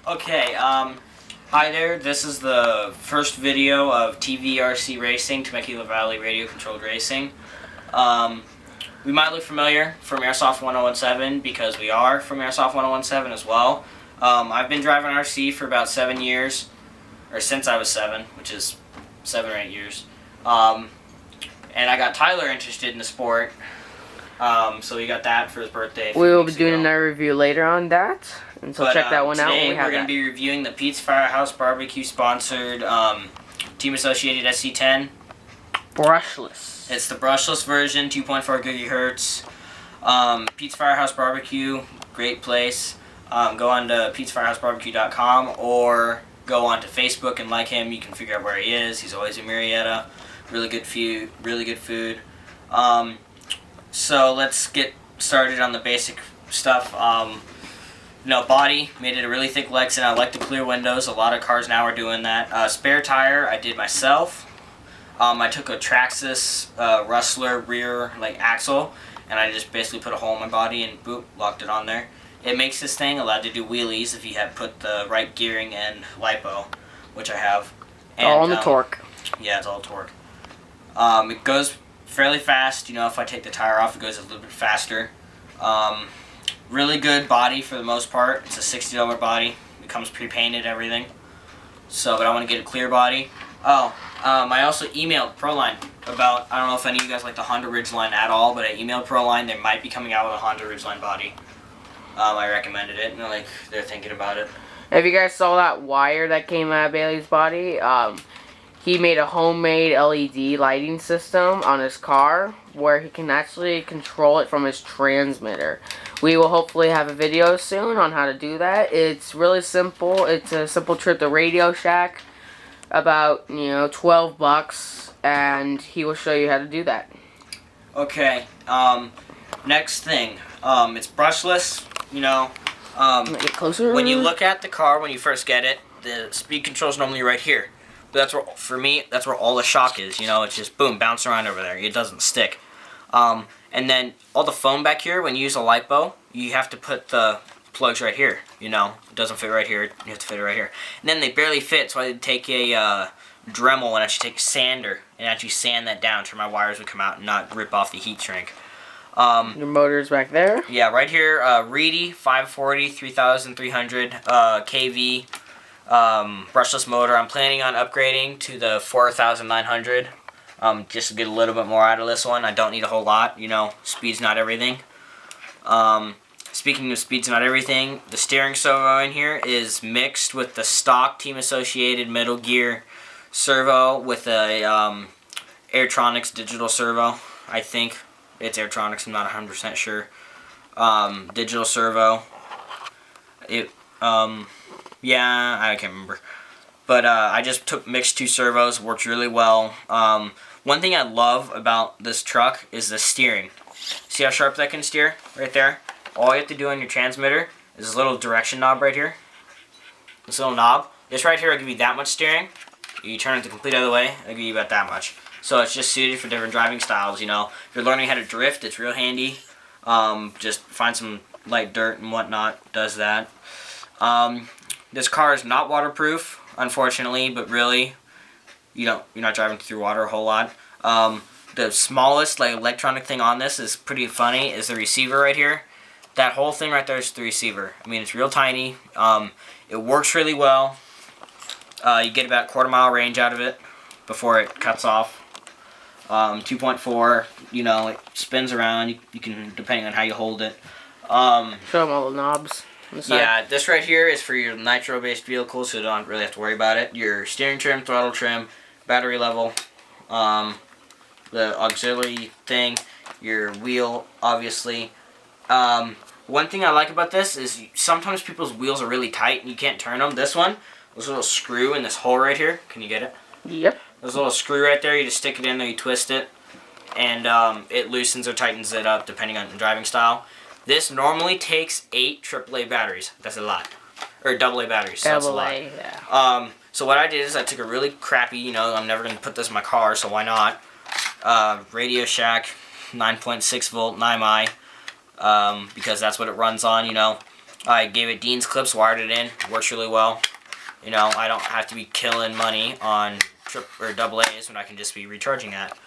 Okay, hi there. This is the first video of TVRC Racing, Temecula Valley Radio Controlled Racing. We might look familiar from Airsoft 1017 because we are from Airsoft 1017 as well. I've been driving RC for about 7 years, or since I was 7, which is 7 or 8 years. And I got Tyler interested in the sport, so we got that for his birthday. We will be doing another review later on that, and so check that one out when we have Today we're going to be reviewing the Pete's Firehouse Barbecue sponsored Team Associated SC10 brushless. It's the brushless version, 2.4 gigahertz. Pete's Firehouse Barbecue, great place. Go on to petesfirehousebarbecue.com or go on to Facebook and like him. You can figure out where he is. He's always in Marietta. Really good food. So let's get started on the basic stuff. Body, made it a really thick Lexan. I like the clear windows. A lot of cars now are doing that. Spare tire, I did myself. I took a Traxxas Rustler rear axle, and I just basically put a hole in my body and boop, locked it on there. It makes this thing allowed to do wheelies if you have put the right gearing and lipo, which I have. And, all on the torque. Yeah, it's all torque. It goes fairly fast. If I take the tire off, it goes a little bit faster. Really good body for the most part. It's a $60 body. It comes pre-painted, everything. But I want to get a clear body. I also emailed Proline about, I don't know if any of you guys like the Honda Ridgeline at all, but I emailed Proline. They might be coming out with a Honda Ridgeline body. I recommended it, and they're thinking about it. If you guys saw that wire that came out of Bailey's body, he made a homemade LED lighting system on his car where he can actually control it from his transmitter. We will hopefully have a video soon on how to do that. It's really simple. It's a simple trip to Radio Shack, about $12, and he will show you how to do that. Okay. Next thing. It's brushless. Get closer. When you look at the car when you first get it, the speed control is normally right here. But that's where, for me, that's where all the shock is. It's just boom, bounce around over there. It doesn't stick. And then all the foam back here, when you use a lipo, you have to put the plugs right here. It doesn't fit right here. You have to fit it right here. And then they barely fit, so I had to take a Dremel and actually take a sander and actually sand that down so my wires would come out and not rip off the heat shrink. Your motor's back there. Yeah, right here, Reedy 540 3300 kV brushless motor. I'm planning on upgrading to the 4900 just to get a little bit more out of this one. I don't need a whole lot. Speed's not everything. Speaking of speed's not everything, the steering servo in here is mixed with the stock Team Associated Metal Gear servo with a Airtronics digital servo. I think it's Airtronics. I'm not 100% sure. Digital servo. Yeah, I can't remember. But I just mixed two servos. Works really well. One thing I love about this truck is the steering. See how sharp that can steer right there? All you have to do on your transmitter is this little direction knob right here. This little knob. This right here will give you that much steering. You turn it the complete other way, it'll give you about that much. So it's just suited for different driving styles. If you're learning how to drift, it's real handy. Just find some light dirt and whatnot. Does that. This car is not waterproof, unfortunately, but really, you're not driving through water a whole lot. The smallest electronic thing on this is pretty funny, is the receiver right here. That whole thing right there is the receiver. It's real tiny. It works really well. You get about a 1/4 mile range out of it before it cuts off. 2.4, it spins around. You can, depending on how you hold it. Show them all the knobs. Yeah, this right here is for your nitro-based vehicles, so you don't really have to worry about it. Your steering trim, throttle trim, battery level, the auxiliary thing, your wheel, obviously. One thing I like about this is sometimes people's wheels are really tight and you can't turn them. This one, there's a little screw in this hole right here. Can you get it? Yep. There's a little screw right there. You just stick it in there, you twist it, and it loosens or tightens it up depending on the driving style. This normally takes 8 AAA batteries. That's a lot. Or AA batteries. So that's a lot. Yeah. So what I did is I took a really crappy, I'm never going to put this in my car, so why not? Radio Shack 9.6 volt NIMI, because that's what it runs on, I gave it Dean's clips, wired it in, works really well. You know, I don't have to be killing money on double A's when I can just be recharging that.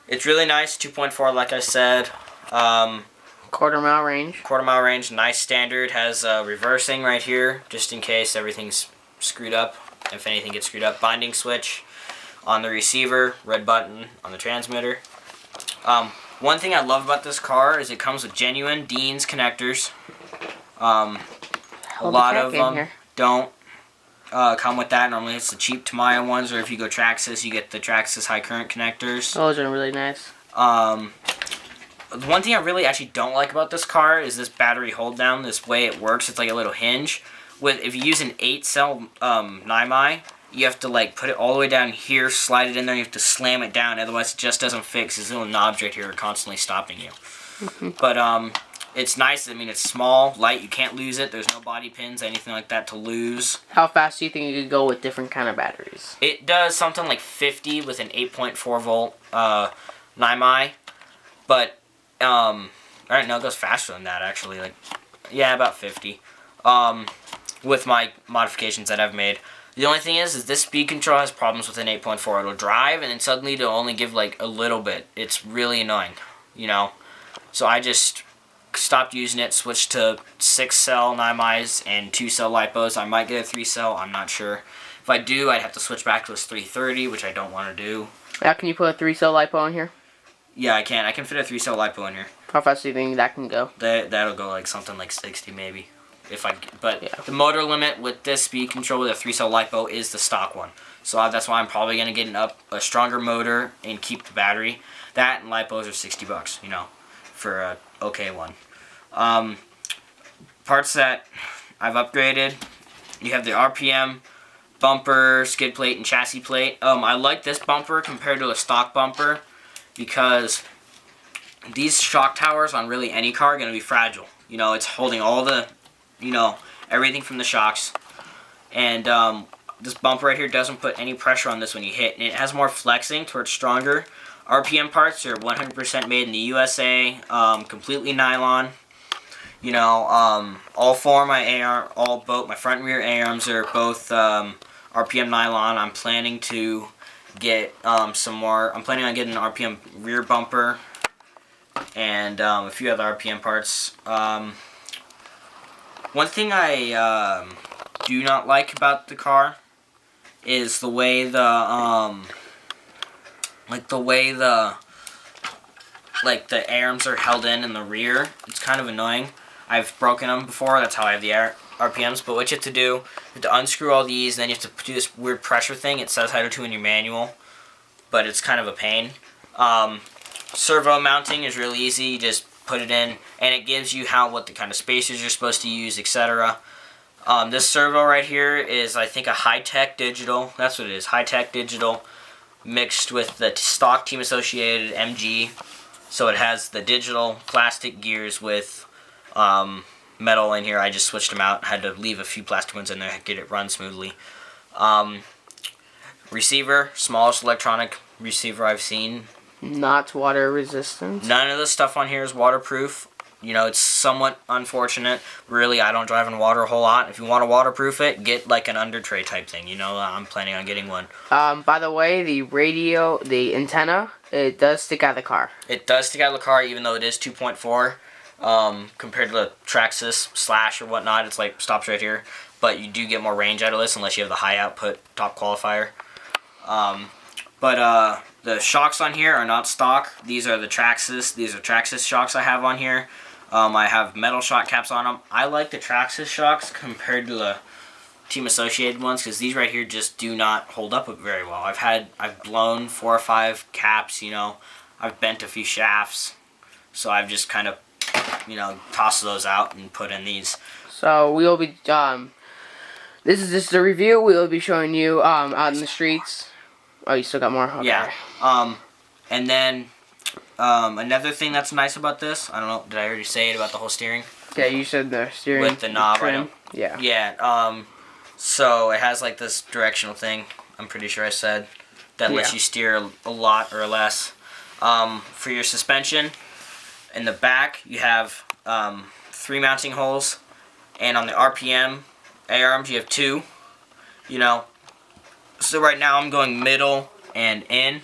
It's really nice, 2.4 like I said. Quarter-mile range. Quarter-mile range, nice standard. Has reversing right here, just in case everything's screwed up. If anything gets screwed up. Binding switch on the receiver, red button on the transmitter. One thing I love about this car is it comes with genuine Dean's connectors. A lot of them don't come with that. Normally it's the cheap Tamiya ones, or if you go Traxxas, you get the Traxxas high current connectors. Those are really nice. The one thing I really actually don't like about this car is this battery hold down. This way it works, it's like a little hinge. If you use an 8-cell NIMI, you have to like put it all the way down here, slide it in there, and you have to slam it down, otherwise it just doesn't fix. These little knobs right here are constantly stopping you. But it's nice. I mean, it's small, light, you can't lose it. There's no body pins, anything like that to lose. How fast do you think you could go with different kind of batteries? It does something like 50 with an 8.4 volt NIMI, but alright, no, it goes faster than that actually. Like, yeah, about 50. With my modifications that I've made. The only thing is this speed control has problems with an 8.4. It'll drive and then suddenly it'll only give like a little bit. It's really annoying, you know. So I just stopped using it, switched to 6-cell NIMIs and 2-cell lipos. I might get a 3-cell, I'm not sure. If I do, I'd have to switch back to this 330, which I don't want to do. Yeah, can you put a 3-cell lipo in here? Yeah, I can. I can fit a 3-cell lipo in here. How fast do you think that can go? That'll go like something like 60 maybe. But yeah. The motor limit with this speed control with a 3-cell lipo is the stock one. So that's why I'm probably going to get a stronger motor and keep the battery. That and lipos are $60, you know, for a okay one. Parts that I've upgraded, you have the RPM, bumper, skid plate, and chassis plate. I like this bumper compared to a stock bumper because these shock towers on really any car are going to be fragile. You know, it's holding all the, you know, everything from the shocks. And this bumper right here doesn't put any pressure on this when you hit. And it has more flexing towards stronger. RPM parts are 100% made in the USA, completely nylon. You know, all four of my my front and rear A-arms are both RPM nylon. I'm planning to get some more. I'm planning on getting an RPM rear bumper and a few other RPM parts. One thing I do not like about the car is the way the A-arms are held in the rear. It's kind of annoying. I've broken them before. That's how I have the RPMs. But what you have to do, you have to unscrew all these, and then you have to do this weird pressure thing. It says how to in your manual, but it's kind of a pain. Servo mounting is really easy. You just put it in, and it gives you what the kind of spacers you're supposed to use, etc. This servo right here is, I think, a high-tech digital. That's what it is, high-tech digital mixed with the stock team associated MG. So it has the digital plastic gears with metal in here. I just switched them out. Had to leave a few plastic ones in there to get it run smoothly. Receiver, smallest electronic receiver I've seen. Not water resistant. None of the stuff on here is waterproof. You know, it's somewhat unfortunate. Really, I don't drive in water a whole lot. If you want to waterproof it, get like an under tray type thing. You know, I'm planning on getting one. By the way, the antenna, it does stick out of the car. It does stick out of the car, even though it is 2.4. Compared to the Traxxas Slash or whatnot, it's like stops right here. But you do get more range out of this unless you have the high output top qualifier. The shocks on here are not stock. These are the Traxxas. These are Traxxas shocks I have on here. I have metal shock caps on them. I like the Traxxas shocks compared to the team associated ones because these right here just do not hold up very well. I've blown 4 or 5 caps. You know, I've bent a few shafts, so I've just kind of, you know, tossed those out and put in these. So we'll be this is just a review. We'll be showing you out in the streets. Oh, you still got more? Okay. Yeah. And then another thing that's nice about this, I don't know, did I already say it about the whole steering? Yeah, you said the steering with the knob. Trim. Yeah. Yeah. So it has like this directional thing. I'm pretty sure I said that lets you steer a lot or less. For your suspension, in the back you have 3 mounting holes, and on the RPM A-arms you have 2. You know, so right now I'm going middle and in.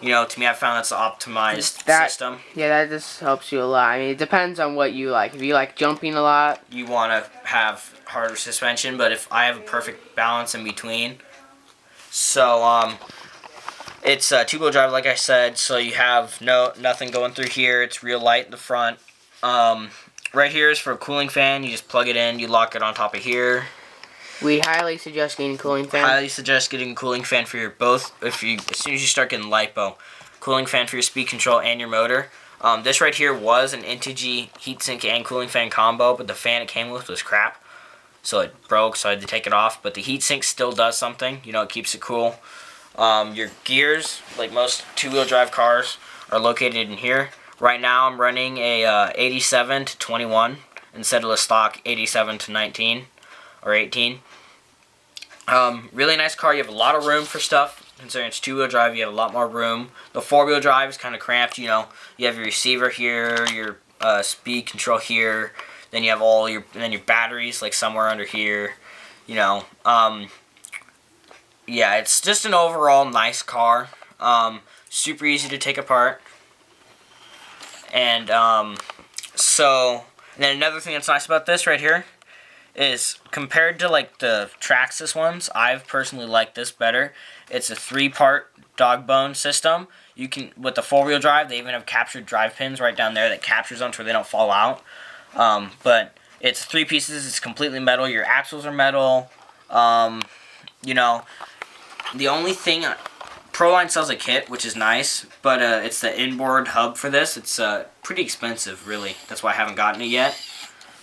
You know, to me I found that's the optimized system. Yeah, that just helps you a lot. I mean, it depends on what you like. If you like jumping a lot, you want to have harder suspension, but if I have a perfect balance in between. So it's 2-wheel drive, like I said, so you have nothing going through here. It's real light in the front. Right here is for a cooling fan. You just plug it in, you lock it on top of here. We highly suggest getting a cooling fan. Highly suggest getting a cooling fan for your both. As soon as you start getting lipo, cooling fan for your speed control and your motor. This right here was an Integy heatsink and cooling fan combo, but the fan it came with was crap, so it broke. So I had to take it off. But the heatsink still does something. You know, it keeps it cool. Your gears, like most 2-wheel drive cars, are located in here. Right now, I'm running a 87 to 21 instead of the stock 87 to 19 or 18. Really nice car. You have a lot of room for stuff. Considering it's 2-wheel drive, you have a lot more room. The 4-wheel drive is kind of cramped. You know, you have your receiver here, your speed control here. Then you have your batteries like somewhere under here. You know, yeah, it's just an overall nice car. Super easy to take apart. And then another thing that's nice about this right here is compared to like the Traxxas ones, I've personally liked this better. It's a 3-part dog bone system. You can, with the 4-wheel drive, they even have captured drive pins right down there that captures them so they don't fall out. But it's 3 pieces. It's completely metal. Your axles are metal. You know, the only thing, Proline sells a kit, which is nice, but it's the inboard hub for this. It's pretty expensive, really. That's why I haven't gotten it yet.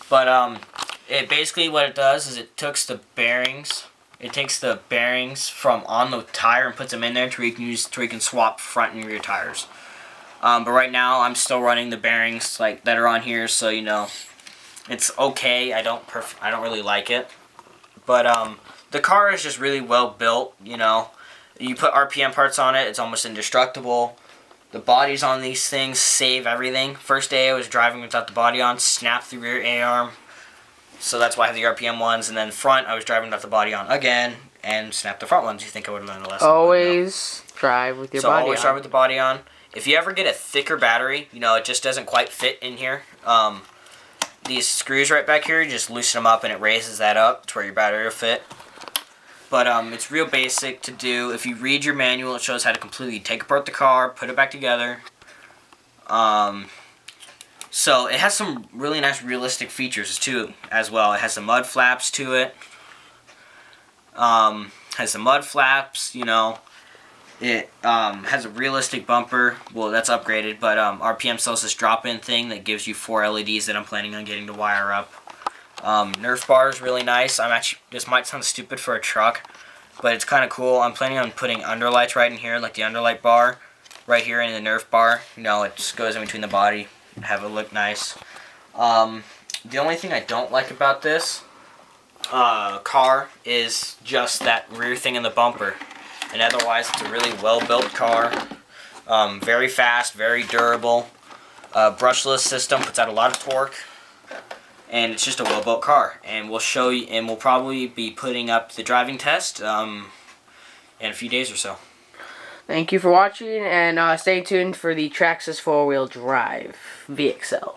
But it basically, what it does is it takes the bearings. It takes the bearings from on the tire and puts them in there to where you can swap front and rear tires. But right now I'm still running the bearings like that are on here, so you know it's okay. I don't really like it, but the car is just really well built. You know, you put RPM parts on it, it's almost indestructible. The bodies on these things save everything. First day I was driving without the body on, snapped the rear A-arm. So that's why I have the RPM ones. And then front, I was driving without the body on again and snapped the front ones. You think I would have learned a lesson? Always drive with your body on. So always drive with the body on. If you ever get a thicker battery, you know, it just doesn't quite fit in here. These screws right back here, you just loosen them up and it raises that up to where your battery will fit. But it's real basic to do. If you read your manual, it shows how to completely take apart the car, put it back together. So it has some really nice realistic features too, as well. It has some mud flaps to it. Has some mud flaps, you know. It has a realistic bumper. Well, that's upgraded, but RPM sells this drop-in thing that gives you 4 LEDs that I'm planning on getting to wire up. Nerf bar is really nice. This might sound stupid for a truck, but it's kind of cool. I'm planning on putting underlights right in here, like the underlight bar right here in the Nerf bar. You know, it just goes in between the body, have it look nice. The only thing I don't like about this car is just that rear thing in the bumper. And otherwise, it's a really well-built car. Very fast, very durable. Brushless system, puts out a lot of torque. And it's just a well-built car. And we'll show you, and we'll probably be putting up the driving test in a few days or so. Thank you for watching, and stay tuned for the Traxxas 4-wheel drive VXL.